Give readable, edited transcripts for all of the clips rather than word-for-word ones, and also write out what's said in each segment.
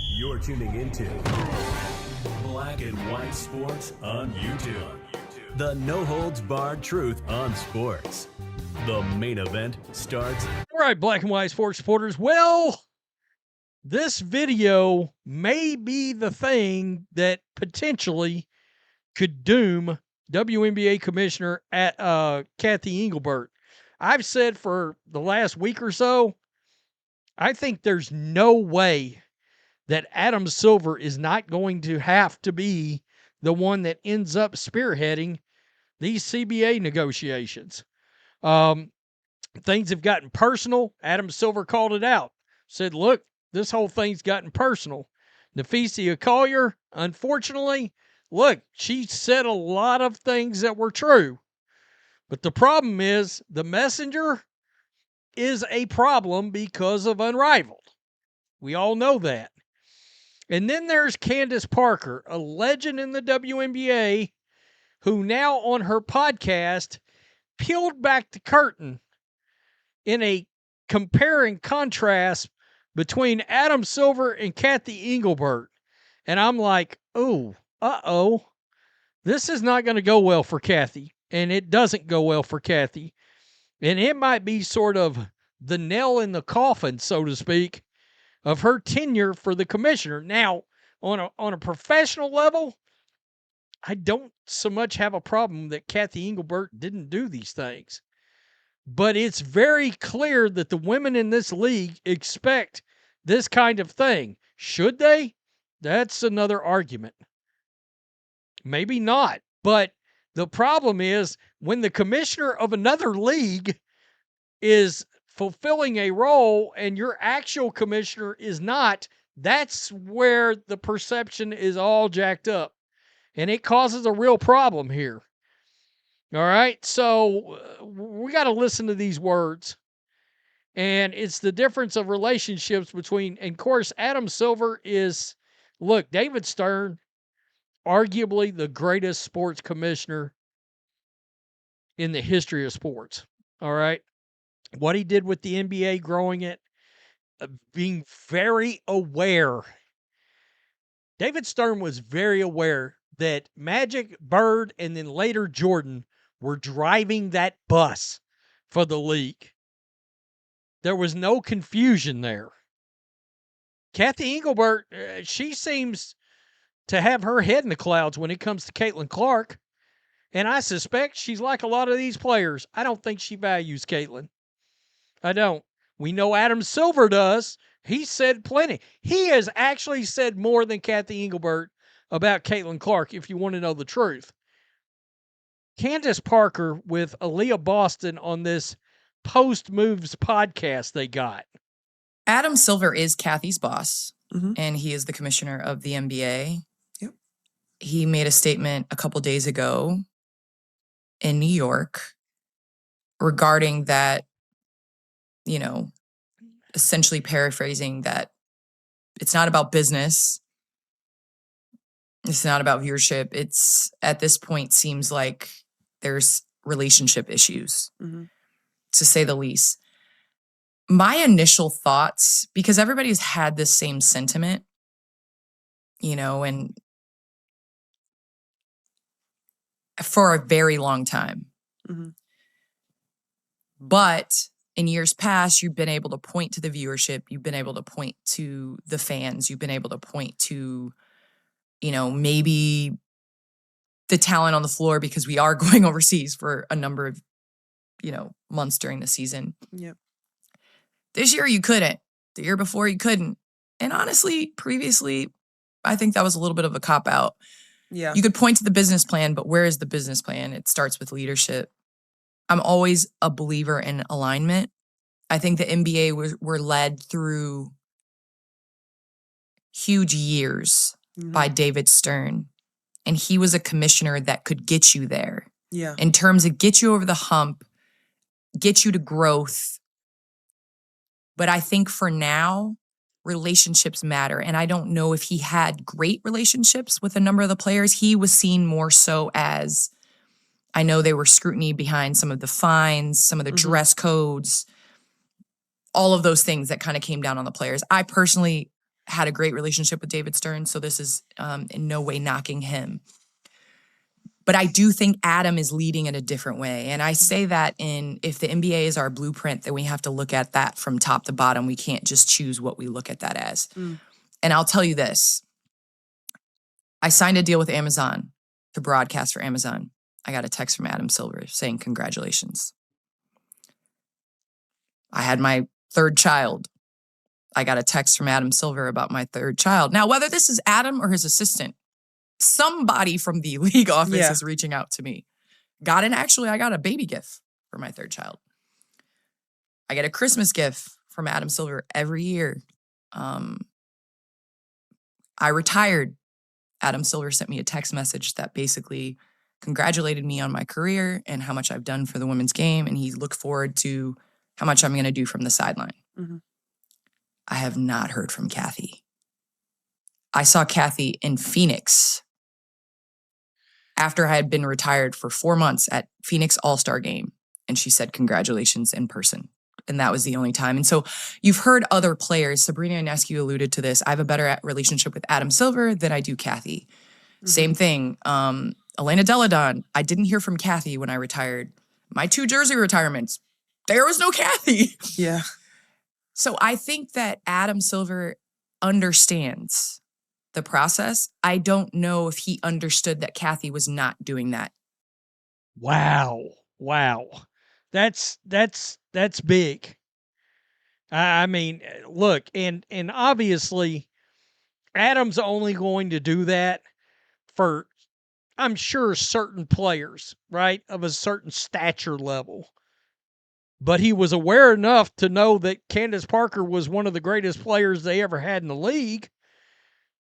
You're tuning into Black and White Sports on YouTube. The no-holds-barred truth on sports. The main event starts. All right, Black and White Sports supporters. Well, this video may be the thing that potentially could doom WNBA Commissioner Cathy Engelbert. I've said for the last week or so, I think there's no way that Adam Silver is not going to have to be the one that ends up spearheading these CBA negotiations. Things have gotten personal. Adam Silver called it out. Said, look, this whole thing's gotten personal. Nafisia Collier, unfortunately, look, she said a lot of things that were true. But the problem is the messenger is a problem because of Unrivaled. We all know that. And then there's Candace Parker, a legend in the WNBA, who now on her podcast peeled back the curtain in a compare and contrast between Adam Silver and Cathy Engelbert. And I'm like, oh, this is not going to go well for Cathy. And it doesn't go well for Cathy. And it might be sort of the nail in the coffin, so to speak, of her tenure for the commissioner. Now, on a professional level, I don't so much have a problem that Cathy Engelbert didn't do these things. But it's very clear that the women in this league expect this kind of thing. Should they? That's another argument. Maybe not. But the problem is when the commissioner of another league is fulfilling a role and your actual commissioner is not, that's where the perception is all jacked up. And it causes a real problem here. All right, so we got to listen to these words. And it's the difference of relationships between, and of course, Adam Silver is, look, David Stern, arguably the greatest sports commissioner in the history of sports. All right. What he did with the NBA, growing it, being very aware. David Stern was very aware that Magic, Bird, and then later Jordan were driving that bus for the league. There was no confusion there. Cathy Engelbert, she seems to have her head in the clouds when it comes to Caitlin Clark. And I suspect she's like a lot of these players. I don't think she values Caitlin. I don't. We know Adam Silver does. He said plenty. He has actually said more than Cathy Engelbert about Caitlin Clark, if you want to know the truth. Candace Parker with Aaliyah Boston on this Post Moves podcast they got. Adam Silver is Cathy's boss, and he is the commissioner of the NBA. Yep. He made a statement a couple days ago in New York regarding that, you know, essentially paraphrasing that it's not about business. It's not about viewership. It's, at this point, seems like there's relationship issues, to say the least. My initial thoughts, because everybody's had this same sentiment, you know, and for a very long time. But in years past, you've been able to point to the viewership. You've been able to point to the fans. You've been able to point to, you know, maybe the talent on the floor, because we are going overseas for a number of, you know, months during the season. Yep. This year you couldn't. The year before you couldn't. And honestly, previously, I think that was a little bit of a cop-out. Yeah. You could point to the business plan, but where is the business plan? It starts with leadership. I'm always a believer in alignment. I think the NBA were led through huge years by David Stern. And he was a commissioner that could get you there. Yeah. In terms of get you over the hump, get you to growth. But I think for now, relationships matter. And I don't know if he had great relationships with a number of the players. He was seen more so as, I know they were scrutiny behind some of the fines, some of the dress codes. all of those things that kind of came down on the players. I personally had a great relationship with David Stern, so this is in no way knocking him. But I do think Adam is leading in a different way. And I say that if the NBA is our blueprint, then we have to look at that from top to bottom. We can't just choose what we look at that as. And I'll tell you this. I signed a deal with Amazon to broadcast for Amazon. I got a text from Adam Silver saying, congratulations. I had my third child. I got a text from Adam Silver about my third child. Now, whether this is Adam or his assistant, somebody from the league office is reaching out to me. I got a baby gift for my third child. I get a Christmas gift from Adam Silver every year. I retired. Adam Silver sent me a text message that basically congratulated me on my career and how much I've done for the women's game. And he looked forward to how much I'm going to do from the sideline. I have not heard from Cathy. I saw Cathy in Phoenix after I had been retired for 4 months at Phoenix All-Star Game. And she said, congratulations in person. And that was the only time. And so you've heard other players, Sabrina Ionescu alluded to this. I have a better relationship with Adam Silver than I do Cathy. Same thing. Elena Deladon, I didn't hear from Cathy when I retired. My 2 jersey retirements, there was no Cathy. Yeah. So I think that Adam Silver understands the process. I don't know if he understood that Cathy was not doing that. Wow. That's big. I mean, look, and obviously Adam's only going to do that for, I'm sure, certain players, right, of a certain stature level. But he was aware enough to know that Candace Parker was one of the greatest players they ever had in the league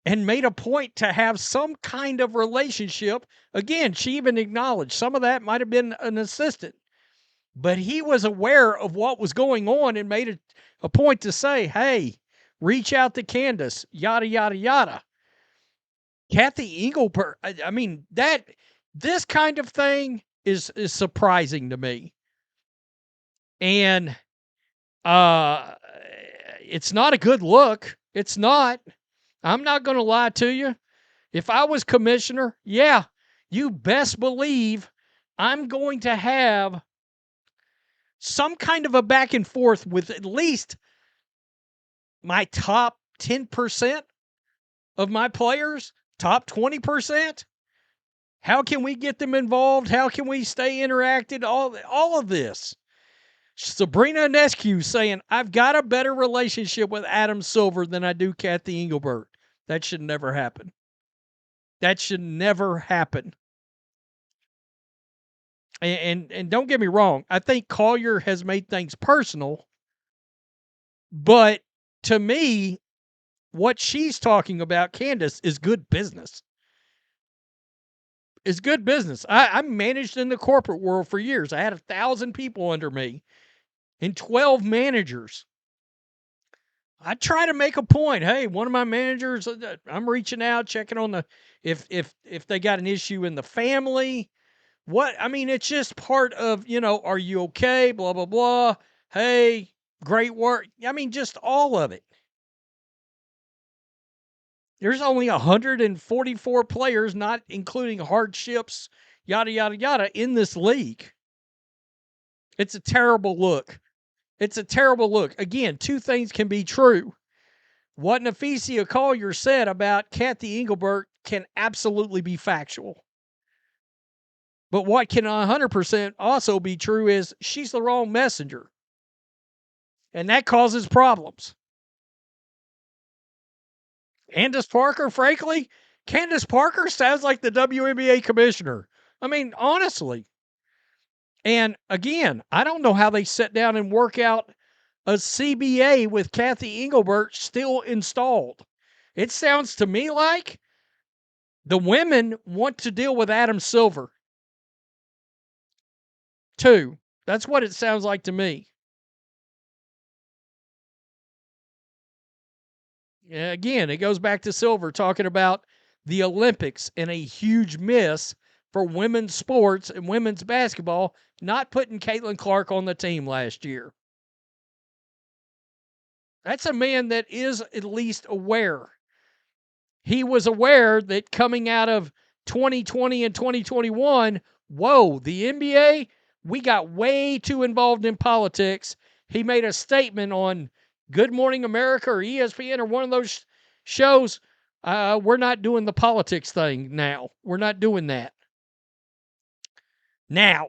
and made a point to have some kind of relationship. Again, she even acknowledged some of that might have been an assistant. But he was aware of what was going on and made a point to say, hey, reach out to Candace, yada, yada, yada. Cathy Engelbert, I mean, this kind of thing is surprising to me. And it's not a good look. It's not. I'm not going to lie to you. If I was commissioner, you best believe I'm going to have some kind of a back and forth with at least my top 10% of my players, top 20%. How can we get them involved? How can we stay interacted? All of this. Sabrina Ionescu saying, I've got a better relationship with Adam Silver than I do Cathy Engelbert. That should never happen. That should never happen. And don't get me wrong, I think Collier has made things personal, but to me, what she's talking about, Candace, is good business. It's good business. I managed in the corporate world for years. I had 1,000 people under me and 12 managers. I try to make a point. Hey, one of my managers, I'm reaching out, checking on if they got an issue in the family. It's just part of, are you okay? Blah, blah, blah. Hey, great work. Just all of it. There's only 144 players, not including hardships, yada, yada, yada, in this league. It's a terrible look. Again, 2 things can be true. What Nafisia Collier said about Cathy Engelbert can absolutely be factual. But what can 100% also be true is she's the wrong messenger. And that causes problems. Candace Parker, frankly, Candace Parker sounds like the WNBA commissioner. Honestly. And again, I don't know how they sit down and work out a CBA with Cathy Engelbert still installed. It sounds to me like the women want to deal with Adam Silver. 2. That's what it sounds like to me. Again, it goes back to Silver talking about the Olympics and a huge miss for women's sports and women's basketball, not putting Caitlin Clark on the team last year. That's a man that is at least aware. He was aware that coming out of 2020 and 2021, whoa, the NBA, we got way too involved in politics. He made a statement on Good Morning America or ESPN or one of those shows. We're not doing the politics thing now. We're not doing that. Now,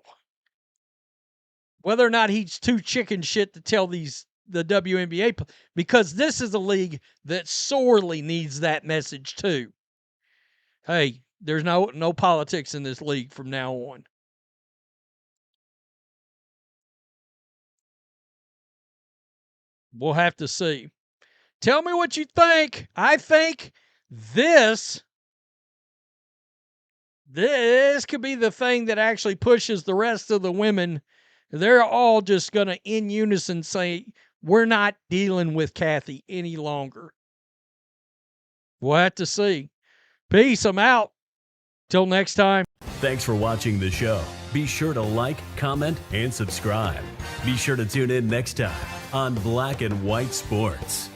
whether or not he's too chicken shit to tell the WNBA, because this is a league that sorely needs that message too. Hey, there's no politics in this league from now on. We'll have to see. Tell me what you think. I think this could be the thing that actually pushes the rest of the women. They're all just going to in unison say, we're not dealing with Cathy any longer. We'll have to see. Peace. I'm out. Till next time. Thanks for watching the show. Be sure to like, comment, and subscribe. Be sure to tune in next time on Black and White Sports.